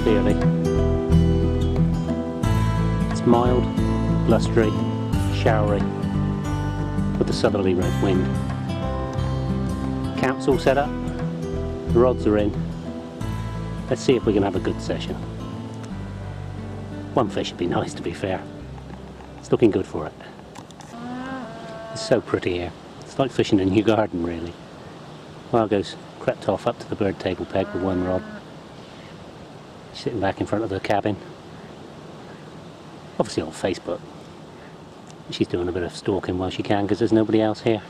on Bearley. It's mild, blustery, showery, with a southerly wind. Camp's all set up, the rods are in. Let's see if we can have a good session. One fish would be nice, to be fair. It's looking good for it. It's so pretty here. It's like fishing in your garden, really. Margot's crept off up to the bird table peg with one rod. She's sitting back in front of the cabin. Obviously on Facebook. She's doing a bit of stalking while she can because there's nobody else here.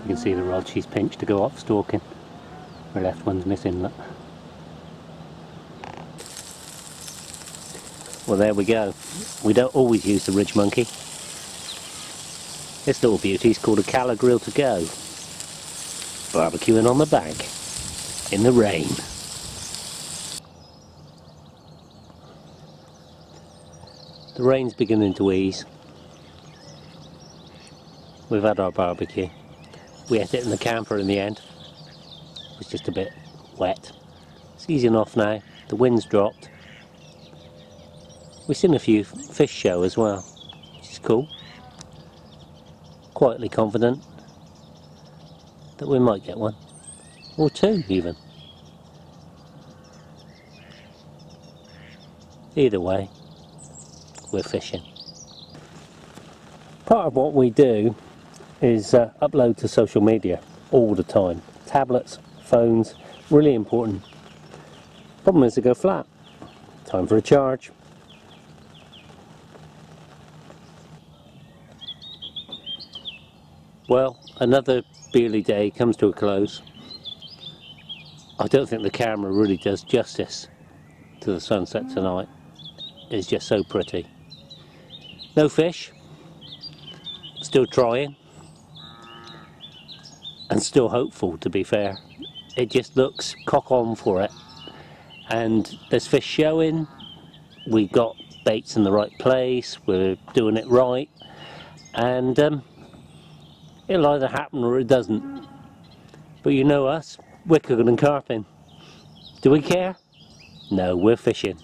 You can see the rod she's pinched to go off stalking. Her left one's missing, look. Well, there we go. We don't always use the RidgeMonkey. This little beauty's called a Calla Grill to go. Barbecuing on the bank in the rain. The rain's beginning to ease. We've had our barbecue. We ate it in the camper in the end. It was just a bit wet. It's easing off now. The wind's dropped. We've seen a few fish show as well, which is cool. Quietly confident that we might get one, or two even. Either way, we're fishing. Part of what we do is upload to social media all the time. Tablets, phones, really important. Problem is they go flat. Time for a charge. Well, another Bearley day comes to a close. I don't think the camera really does justice to the sunset tonight. It's just so pretty. No fish. Still trying. And still hopeful, to be fair. It just looks cock on for it. And there's fish showing. We got baits in the right place. We're doing it right. And it'll either happen or it doesn't. But you know us, we're Cookinandcarpin. Do we care? No, we're fishing.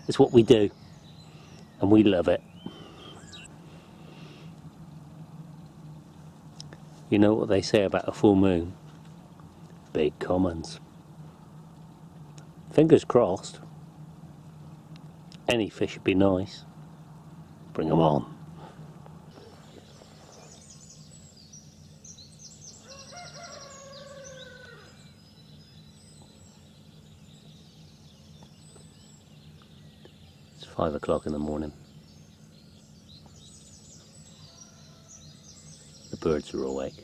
It's what we do. And we love it. You know what they say about a full moon? Big commons. Fingers crossed. Any fish would be nice. Bring them on. It's 5 o'clock in the morning. The birds are awake.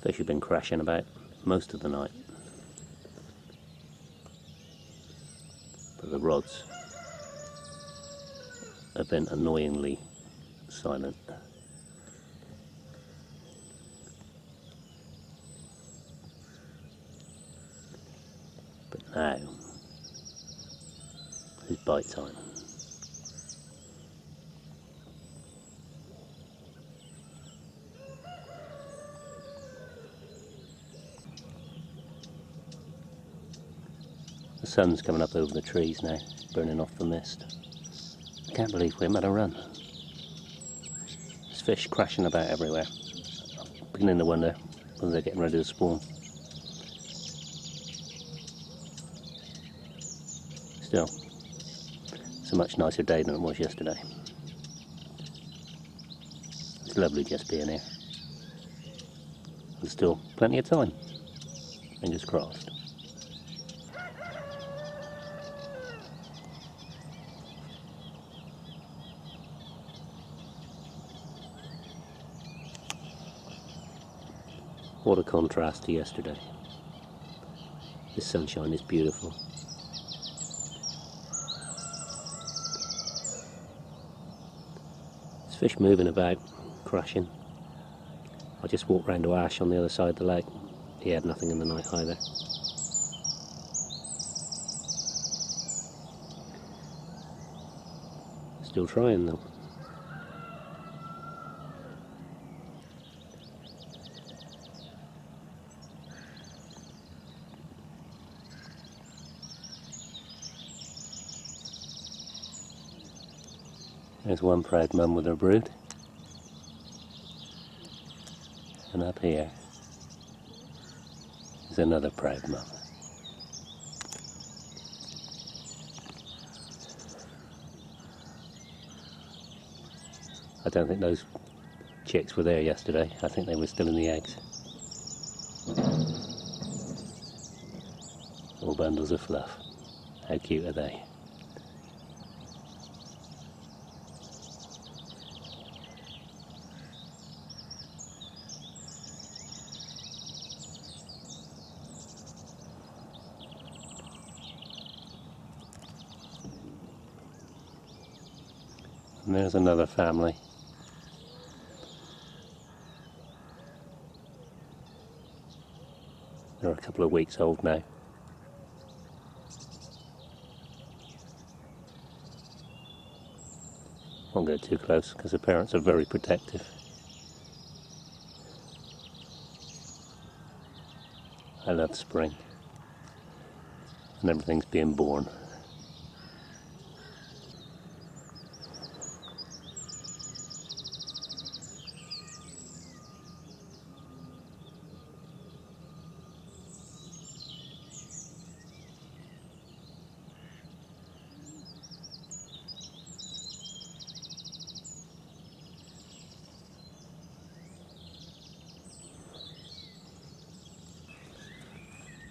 Fish have been crashing about most of the night. But the rods have been annoyingly silent. But now it's bite time. The sun's coming up over the trees now, burning off the mist. I can't believe we haven't had a run. There's fish crashing about everywhere. I'm beginning to wonder whether they're getting ready to spawn. Still, it's a much nicer day than it was yesterday. It's lovely just being here. There's still plenty of time. Fingers crossed. What a contrast to yesterday. The sunshine is beautiful. There's fish moving about, crashing. I just walked round to Ash on the other side of the lake. He had nothing in the night either. Still trying them. There's one proud mum with her brood. And up here is another proud mum. I don't think those chicks were there yesterday. I think they were still in the eggs. All bundles of fluff. How cute are they? And there's another family. They're a couple of weeks old now. Won't go too close because the parents are very protective. I love spring and everything's being born.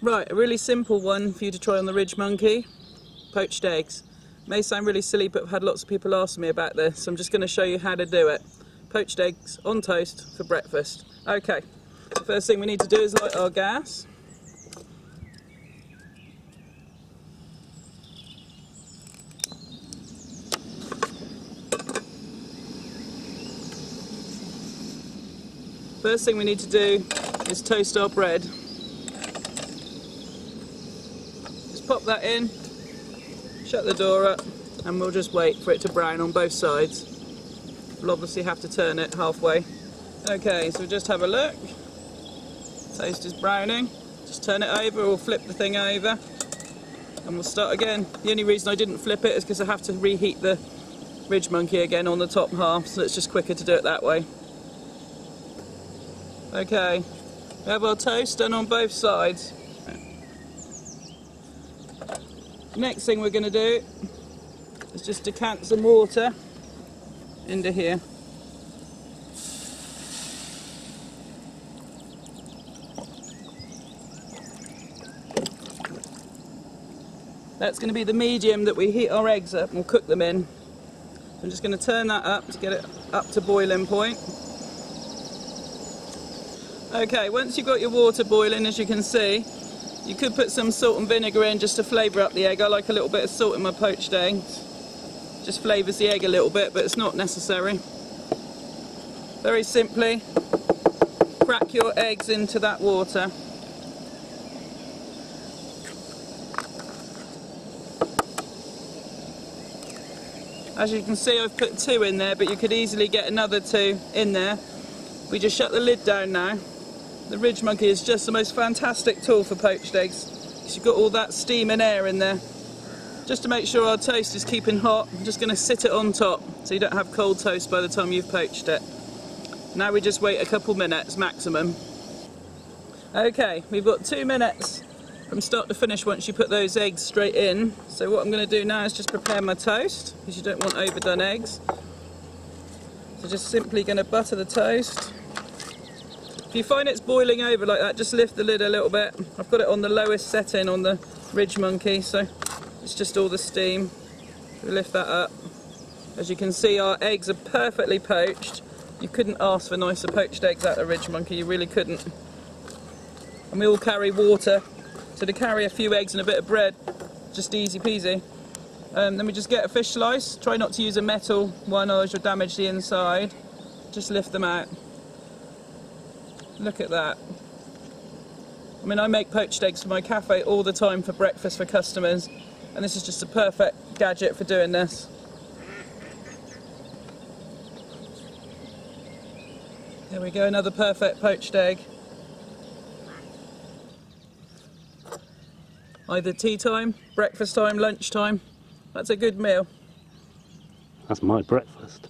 Right, a really simple one for you to try on the RidgeMonkey, poached eggs. May sound really silly, but I've had lots of people ask me about this, so I'm just going to show you how to do it. Poached eggs on toast for breakfast. Okay, the first thing we need to do is light our gas. First thing we need to do is toast our bread. Pop that in, shut the door up, and we'll just wait for it to brown on both sides. We'll obviously have to turn it halfway. Okay, so just have a look. Toast is browning. Just turn it over or flip the thing over, and we'll start again. The only reason I didn't flip it is because I have to reheat the RidgeMonkey again on the top half, so it's just quicker to do it that way. Okay, we have our toast done on both sides. Next thing we're going to do is just decant some water into here. That's going to be the medium that we heat our eggs up and we'll cook them in. I'm just going to turn that up to get it up to boiling point. Okay, once you've got your water boiling, as you can see, you could put some salt and vinegar in just to flavour up the egg. I like a little bit of salt in my poached eggs. Just flavours the egg a little bit, but it's not necessary. Very simply, crack your eggs into that water. As you can see, I've put 2 in there, but you could easily get another 2 in there. We just shut the lid down now. The RidgeMonkey is just the most fantastic tool for poached eggs, because you've got all that steam and air in there. Just to make sure our toast is keeping hot, I'm just going to sit it on top so you don't have cold toast by the time you've poached it. Now we just wait a couple minutes maximum. Okay, we've got 2 minutes from start to finish once you put those eggs straight in. So what I'm going to do now is just prepare my toast, because you don't want overdone eggs. So just simply going to butter the toast. If you find it's boiling over like that, just lift the lid a little bit. I've got it on the lowest setting on the RidgeMonkey, so it's just all the steam. We lift that up. As you can see, our eggs are perfectly poached. You couldn't ask for nicer poached eggs out of RidgeMonkey, you really couldn't. And we all carry water, so to carry a few eggs and a bit of bread, just easy peasy. Then we just get a fish slice. Try not to use a metal one or you'll damage the inside. Just lift them out. Look at that. I mean, I make poached eggs for my cafe all the time for breakfast for customers, and this is just a perfect gadget for doing this. There we go, another perfect poached egg. Either tea time, breakfast time, lunch time. That's a good meal. That's my breakfast.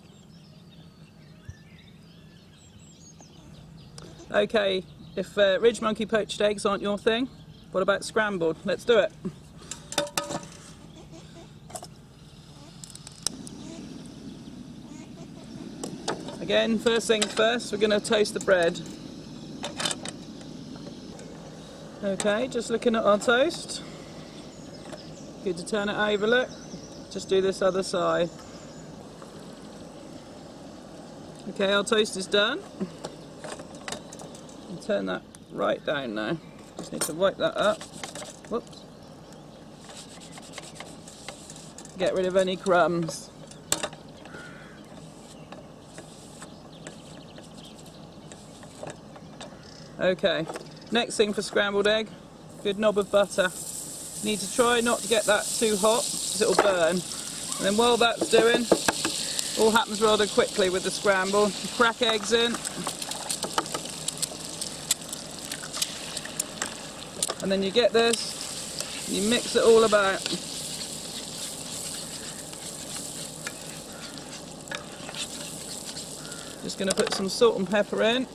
Okay, if RidgeMonkey poached eggs aren't your thing, what about scrambled? Let's do it. Again, first things first, we're going to toast the bread. Okay, just looking at our toast. Good to turn it over, look. Just do this other side. Okay, our toast is done. And turn that right down now. Just need to wipe that up. Whoops. Get rid of any crumbs. Okay, next thing for scrambled egg, good knob of butter. You need to try not to get that too hot because it'll burn. And then while that's doing, all happens rather quickly with the scramble. You crack eggs in. And then you get this, and you mix it all about. Just going to put some salt and pepper in.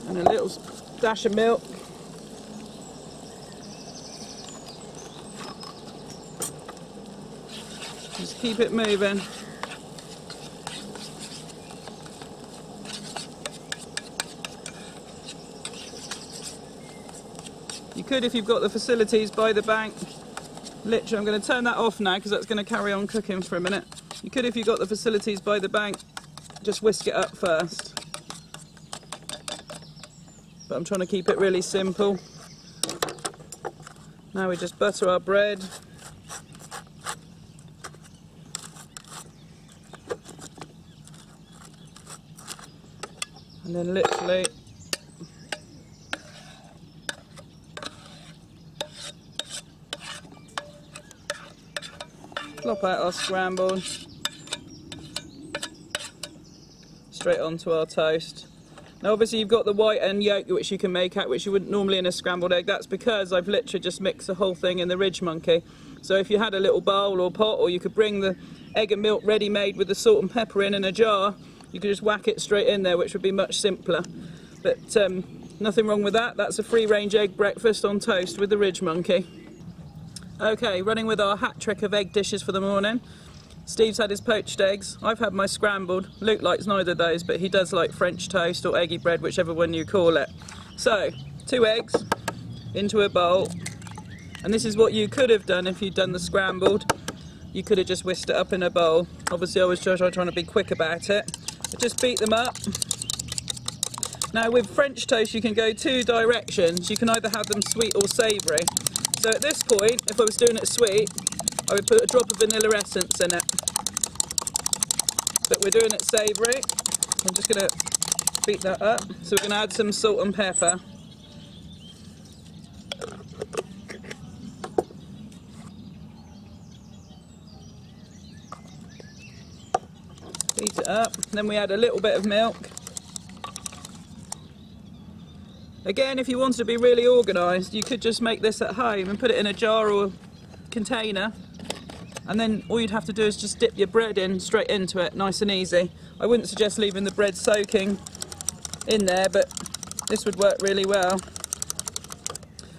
And a little dash of milk. Just keep it moving. You could, if you've got the facilities by the bank, literally, I'm going to turn that off now because that's going to carry on cooking for a minute. You could, if you've got the facilities by the bank, just whisk it up first. But I'm trying to keep it really simple. Now we just butter our bread. And then literally plop out our scrambled straight onto our toast. Now obviously you've got the white and yolk which you can make out, which you wouldn't normally in a scrambled egg. That's because I've literally just mixed the whole thing in the RidgeMonkey. So if you had a little bowl or pot, or you could bring the egg and milk ready made with the salt and pepper in a jar, you could just whack it straight in there, which would be much simpler. But nothing wrong with that. That's a free range egg breakfast on toast with the RidgeMonkey. Okay, running with our hat trick of egg dishes for the morning. Steve's had his poached eggs, I've had my scrambled. Luke likes neither of those, but he does like French toast or eggy bread, whichever one you call it. So, 2 eggs into a bowl, and this is what you could have done if you'd done the scrambled. You could have just whisked it up in a bowl. Obviously I was trying to be quick about it, but just beat them up. Now with French toast you can go 2 directions. You can either have them sweet or savoury. So at this point, if I was doing it sweet, I would put a drop of vanilla essence in it. But we're doing it savoury. I'm just going to beat that up. So we're going to add some salt and pepper. Beat it up. Then we add a little bit of milk. Again, if you wanted to be really organised, you could just make this at home and put it in a jar or container. And then all you'd have to do is just dip your bread in straight into it, nice and easy. I wouldn't suggest leaving the bread soaking in there, but this would work really well.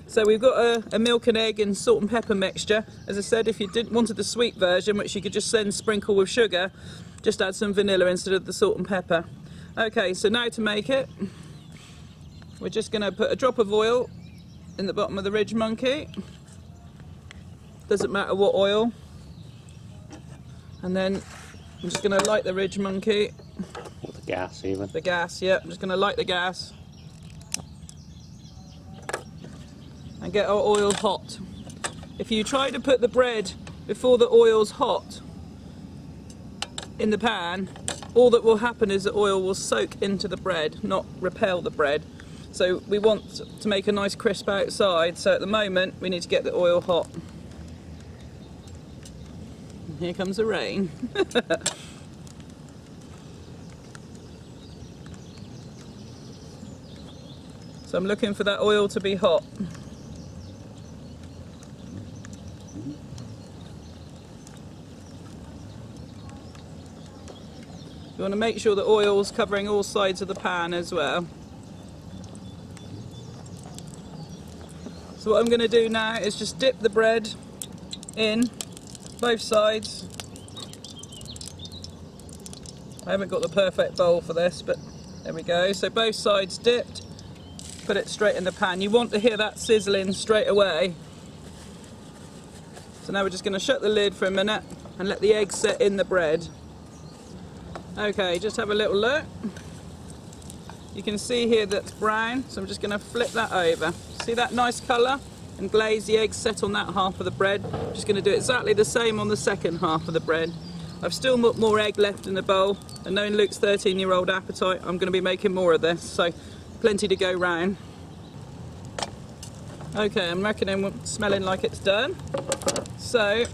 So we've got a milk and egg and salt and pepper mixture. As I said, if you wanted the sweet version, which you could just then sprinkle with sugar, just add some vanilla instead of the salt and pepper. Okay, so now to make it, we're just going to put a drop of oil in the bottom of the RidgeMonkey. Doesn't matter what oil. And then I'm just going to light the RidgeMonkey. Or the gas even. The gas, yeah. I'm just going to light the gas. And get our oil hot. If you try to put the bread before the oil's hot in the pan, all that will happen is the oil will soak into the bread, not repel the bread. So we want to make a nice crisp outside, so at the moment we need to get the oil hot. Here comes the rain. So I'm looking for that oil to be hot. You want to make sure the oil's covering all sides of the pan as well. So what I'm going to do now is just dip the bread in both sides. I haven't got the perfect bowl for this, but there we go. So both sides dipped, put it straight in the pan. You want to hear that sizzling straight away. So now we're just going to shut the lid for a minute and let the egg set in the bread. Okay, just have a little look. You can see here that's brown, so I'm just going to flip that over. See that nice colour and glaze? The eggs set on that half of the bread. I'm just going to do exactly the same on the second half of the bread. I've still got more egg left in the bowl, and knowing Luke's 13-year-old appetite, I'm going to be making more of this, so plenty to go round. Okay, I'm reckoning, smelling like it's done. So,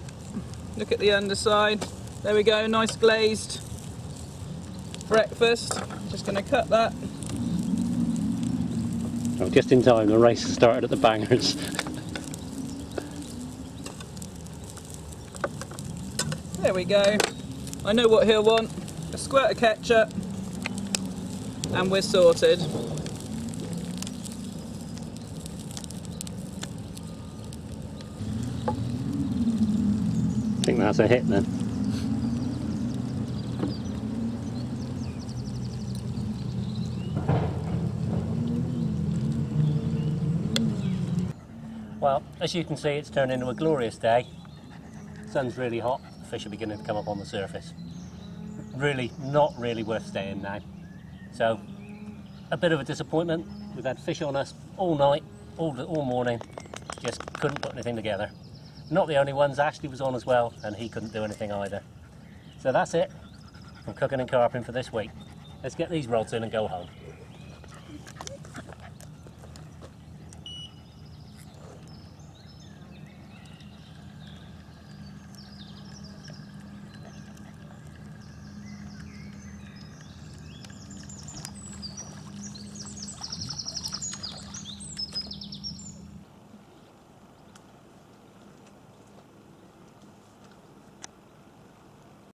look at the underside. There we go, nice glazed breakfast. Just going to cut that. Oh, just in time, the race has started at the bangers. There we go. I know what he'll want. A squirt of ketchup, and we're sorted. I think that's a hit then. Well, as you can see, it's turned into a glorious day. The sun's really hot, the fish are beginning to come up on the surface. Really, not really worth staying now. So, a bit of a disappointment. We've had fish on us all night, all morning, just couldn't put anything together. Not the only ones, Ashley was on as well, and he couldn't do anything either. So that's it from Cooking and Carping for this week. Let's get these rods in and go home.